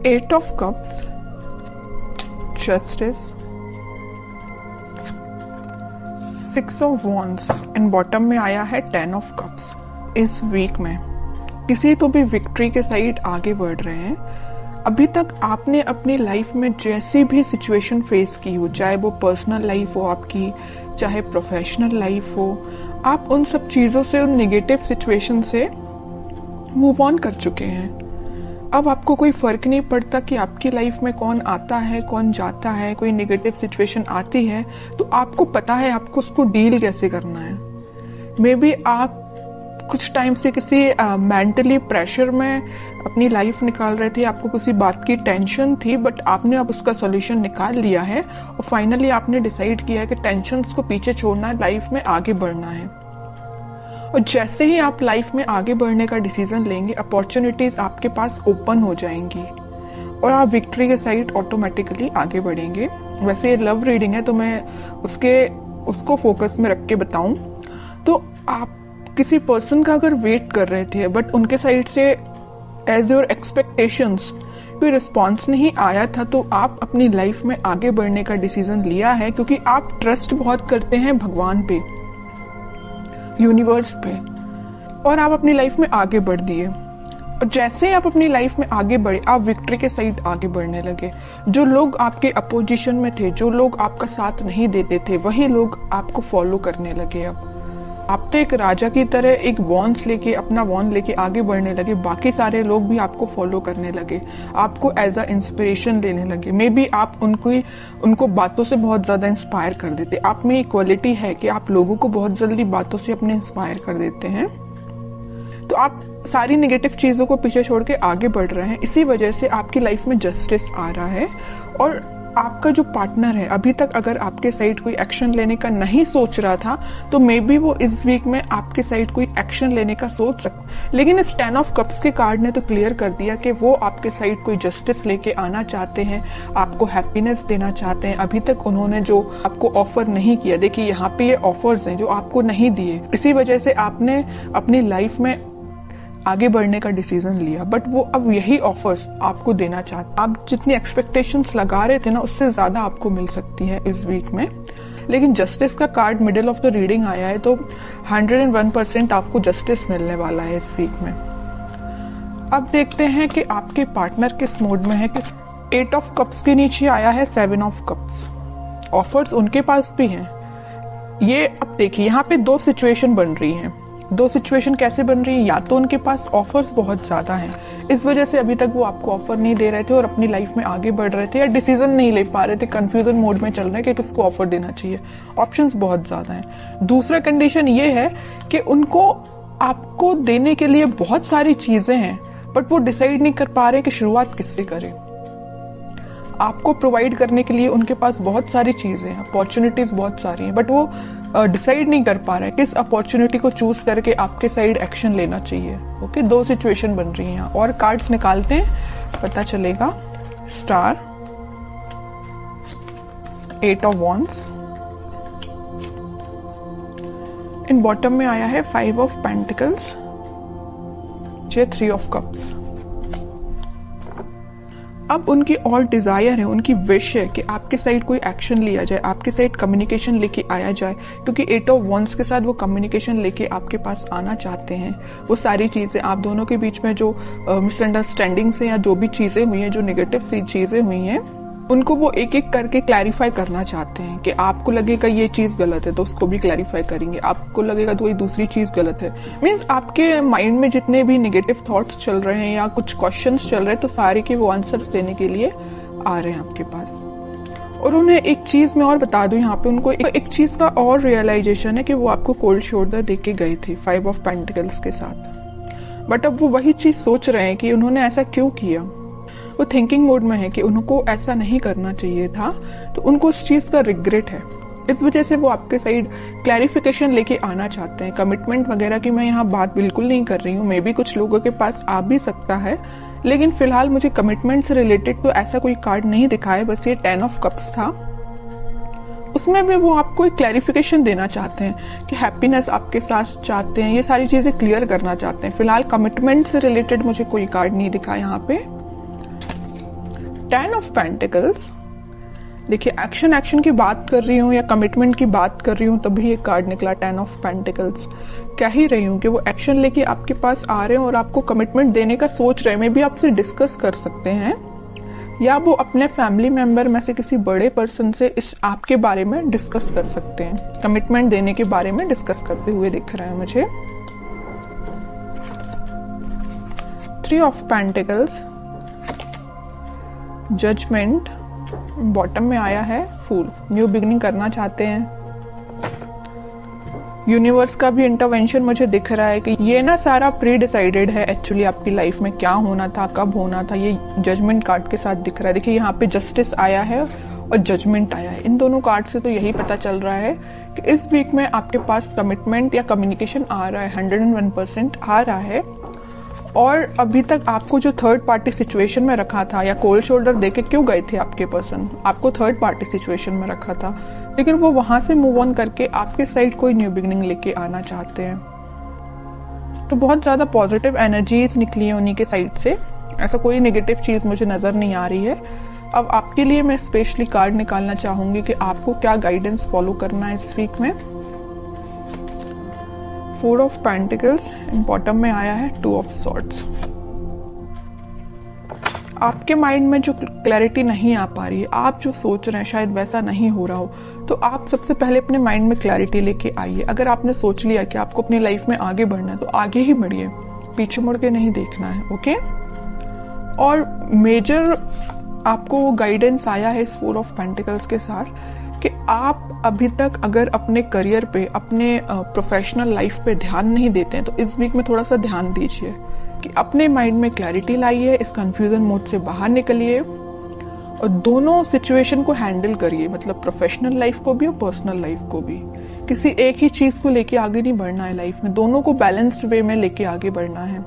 8 of Cups, Justice, 6 of Wands and bottom में आया है 10 of Cups। इस वीक में किसी तो भी विक्ट्री के साइड आगे बढ़ रहे हैं। अभी तक आपने अपनी लाइफ में जैसी भी सिचुएशन फेस की हो, चाहे वो पर्सनल लाइफ हो आपकी, चाहे प्रोफेशनल लाइफ हो, आप उन सब चीजों से, उन नेगेटिव सिचुएशन से मूव ऑन कर चुके हैं। अब आपको कोई फर्क नहीं पड़ता कि आपकी लाइफ में कौन आता है, कौन जाता है। कोई नेगेटिव सिचुएशन आती है तो आपको पता है आपको उसको डील कैसे करना है। मे बी आप कुछ टाइम से किसी मेंटली प्रेशर में अपनी लाइफ निकाल रहे थे, आपको किसी बात की टेंशन थी, बट आपने अब उसका सॉल्यूशन निकाल लिया है और फाइनली आपने डिसाइड किया है कि टेंशन्स को पीछे छोड़ना है, लाइफ में आगे बढ़ना है। और जैसे ही आप लाइफ में आगे बढ़ने का डिसीजन लेंगे, अपॉर्चुनिटीज आपके पास ओपन हो जाएंगी और आप विक्ट्री के साइड ऑटोमेटिकली आगे बढ़ेंगे। वैसे ये लव रीडिंग है तो मैं उसको फोकस में रख के बताऊं तो आप किसी पर्सन का अगर वेट कर रहे थे बट उनके साइड से एज योर एक्सपेक्टेशंस कोई रिस्पॉन्स नहीं आया था, तो आप अपनी लाइफ में आगे बढ़ने का डिसीजन लिया है क्योंकि आप ट्रस्ट बहुत करते हैं भगवान पे, यूनिवर्स पे, और आप अपनी लाइफ में आगे बढ़ दिए। और जैसे ही आप अपनी लाइफ में आगे बढ़े, आप विक्ट्री के साइड आगे बढ़ने लगे। जो लोग आपके अपोजिशन में थे, जो लोग आपका साथ नहीं देते थे, वही लोग आपको फॉलो करने लगे। अब आप तो एक राजा की तरह एक अपना वॉन्ड लेके आगे बढ़ने लगे। बाकी सारे लोग भी आपको फॉलो करने लगे, आपको एज अ इंस्पिरेशन लेने लगे। मे बी आप उनको बातों से बहुत ज्यादा इंस्पायर कर देते। आप में एक क्वालिटी है कि आप लोगों को बहुत जल्दी बातों से अपने इंस्पायर कर देते हैं। तो आप सारी नेगेटिव चीजों को पीछे छोड़ के आगे बढ़ रहे हैं। इसी वजह से आपकी लाइफ में जस्टिस आ रहा है। और आपका जो पार्टनर है, अभी तक अगर आपके साइड कोई एक्शन लेने का नहीं सोच रहा था तो मे बी वो इस वीक में आपके साइड कोई एक्शन लेने का सोच सकता। लेकिन इस 10 ऑफ कप्स के कार्ड ने तो क्लियर कर दिया कि वो आपके साइड कोई जस्टिस लेके आना चाहते हैं, आपको हैप्पीनेस देना चाहते हैं। अभी तक उन्होंने जो आपको ऑफर नहीं किया, देखिए यहाँ पे ये ऑफर्स हैं जो आपको नहीं दिए, इसी वजह से आपने अपनी लाइफ में आगे बढ़ने का डिसीजन लिया। बट वो अब यही ऑफर्स आपको देना चाहते। आप जितनी एक्सपेक्टेशंस लगा रहे थे ना, उससे ज्यादा आपको मिल सकती है इस वीक में। लेकिन जस्टिस का card middle of the reading आया है तो 101% आपको जस्टिस मिलने वाला है इस वीक में। अब देखते हैं कि आपके पार्टनर किस मोड में है। 8 ऑफ कप्स के नीचे आया है 7 ऑफ कप्स। ऑफर्स उनके पास भी हैं। ये अब देखिए यहाँ पे दो सिचुएशन बन रही हैं। दो सिचुएशन कैसे बन रही है? या तो उनके पास ऑफर्स बहुत ज्यादा हैं, इस वजह से अभी तक वो आपको ऑफर नहीं दे रहे थे और अपनी लाइफ में आगे बढ़ रहे थे, या डिसीजन नहीं ले पा रहे थे, कंफ्यूजन मोड में चल रहे कि किसको ऑफर देना चाहिए। ऑप्शंस बहुत ज्यादा हैं। दूसरा कंडीशन ये है कि उनको आपको देने के लिए बहुत सारी चीजें हैं बट वो डिसाइड नहीं कर पा रहे कि शुरुआत किससे करें। आपको प्रोवाइड करने के लिए उनके पास बहुत सारी चीजें हैं, अपॉर्चुनिटीज बहुत सारी हैं, बट वो डिसाइड नहीं कर पा रहे किस अपॉर्चुनिटी को चूज करके आपके साइड एक्शन लेना चाहिए। ओके, दो सिचुएशन बन रही हैं। और कार्ड्स निकालते हैं, पता चलेगा। Star, 8 of wands, in bottom में आया है 5 ऑफ पेंटिकल्स, 3 ऑफ कप्स। अब उनकी और डिजायर है, उनकी विश है कि आपके साइड कोई एक्शन लिया जाए, आपके साइड कम्युनिकेशन लेके आया जाए, क्योंकि 8 ऑफ वॉन्ड्स के साथ वो कम्युनिकेशन लेके आपके पास आना चाहते हैं। वो सारी चीजें, आप दोनों के बीच में जो मिसअंडरस्टैंडिंग्स हैं या जो भी चीजें हुई हैं, जो नेगेटिव सी चीजें हुई हैं, उनको वो एक एक करके क्लैरिफाई करना चाहते हैं। कि आपको लगेगा ये चीज गलत है तो उसको भी क्लैरिफाई करेंगे, आपको लगेगा तो ये दूसरी चीज गलत है। मीन्स आपके माइंड में जितने भी नेगेटिव थॉट्स चल रहे हैं या कुछ क्वेश्चंस चल रहे हैं, तो सारे के वो आंसर्स देने के लिए आ रहे हैं आपके पास। और उन्हें एक चीज मैं और बता दूं, यहाँ पे उनको एक चीज का और रियलाइजेशन है कि वो आपको कोल्ड शोल्डर दे के गए थे 5 ऑफ पेंटिकल्स के साथ। बट अब वो वही चीज सोच रहे हैं कि उन्होंने ऐसा क्यों किया। वो थिंकिंग मोड में है कि उनको ऐसा नहीं करना चाहिए था, तो उनको उस चीज का रिग्रेट है। इस वजह से वो आपके साइड क्लैरिफिकेशन लेके आना चाहते हैं। कमिटमेंट वगैरह की मैं यहाँ बात बिल्कुल नहीं कर रही हूँ, मे बी कुछ लोगों के पास आ भी सकता है, लेकिन फिलहाल मुझे कमिटमेंट से रिलेटेड तो ऐसा कोई कार्ड नहीं दिखा है। बस ये 10 ऑफ कप्स था, उसमें भी वो आपको एक क्लैरिफिकेशन देना चाहते हैं कि हैप्पीनेस आपके साथ चाहते हैं, ये सारी चीजें क्लियर करना चाहते हैं। फिलहाल कमिटमेंट से रिलेटेड मुझे कोई कार्ड नहीं दिखा यहाँ पे। 10 ऑफ पेंटिकल्स, देखिए एक्शन की बात कर रही हूँ या कमिटमेंट की बात कर रही हूँ तभी ये कार्ड निकला 10 ऑफ पेंटिकल्स। कह ही रही हूँ कि वो एक्शन लेके आपके पास आ रहे हैं और आपको कमिटमेंट देने का सोच रहे हैं। मे भी आपसे डिस्कस कर सकते हैं या वो अपने फैमिली मेंबर में से किसी बड़े पर्सन से इस आपके बारे में डिस्कस कर सकते हैं। कमिटमेंट देने के बारे में डिस्कस करते हुए दिख रहा है मुझे। 3 ऑफ पेंटिकल्स, जजमेंट, बॉटम में आया है फूल। न्यू बिगनिंग करना चाहते हैं। यूनिवर्स का भी इंटरवेंशन मुझे दिख रहा है कि ये ना सारा प्री डिसाइडेड है एक्चुअली आपकी लाइफ में क्या होना था, कब होना था। ये जजमेंट कार्ड के साथ दिख रहा है। देखिए यहाँ पे जस्टिस आया है और जजमेंट आया है। इन दोनों कार्ड से तो यही पता चल रहा है कि इस वीक में आपके पास कमिटमेंट या कम्युनिकेशन आ रहा है, 101% आ रहा है। और अभी तक आपको जो थर्ड पार्टी सिचुएशन में रखा था या कोल्ड शोल्डर देके क्यों गए थे आपके पर्सन, आपको थर्ड पार्टी सिचुएशन में रखा था, लेकिन वो वहां से मूव ऑन करके आपके साइड कोई न्यू बिगनिंग लेके आना चाहते हैं। तो बहुत ज्यादा पॉजिटिव एनर्जीज निकली है उन्हीं के साइड से। ऐसा कोई नेगेटिव चीज मुझे नजर नहीं आ रही है। अब आपके लिए मैं स्पेशली कार्ड निकालना चाहूंगी कि आपको क्या गाइडेंस फॉलो करना है इस वीक में। 4 ऑफ पेंटिकल्स, बॉटम में आया है 2 ऑफ सॉर्ड्स। आपके माइंड में जो क्लैरिटी नहीं आ पा रही है, आप जो सोच रहे हैं शायद वैसा नहीं हो रहा हो, तो आप सबसे पहले अपने माइंड में क्लैरिटी लेके आइए। अगर आपने सोच लिया कि आपको अपनी लाइफ में आगे बढ़ना है तो आगे ही बढ़िए, पीछे मुड़ के नहीं देखना है। ओके। और मेजर आपको गाइडेंस आया है इस 4 ऑफ पेंटिकल्स के साथ कि आप अभी तक अगर अपने करियर पे, अपने प्रोफेशनल लाइफ पे ध्यान नहीं देते हैं तो इस वीक में थोड़ा सा ध्यान दीजिए कि अपने माइंड में क्लैरिटी लाइए, इस कंफ्यूजन मोड से बाहर निकलिए और दोनों सिचुएशन को हैंडल करिए, मतलब प्रोफेशनल लाइफ को भी और पर्सनल लाइफ को भी। किसी एक ही चीज को लेके आगे नहीं बढ़ना है लाइफ में, दोनों को बैलेंस्ड वे में लेके आगे बढ़ना है।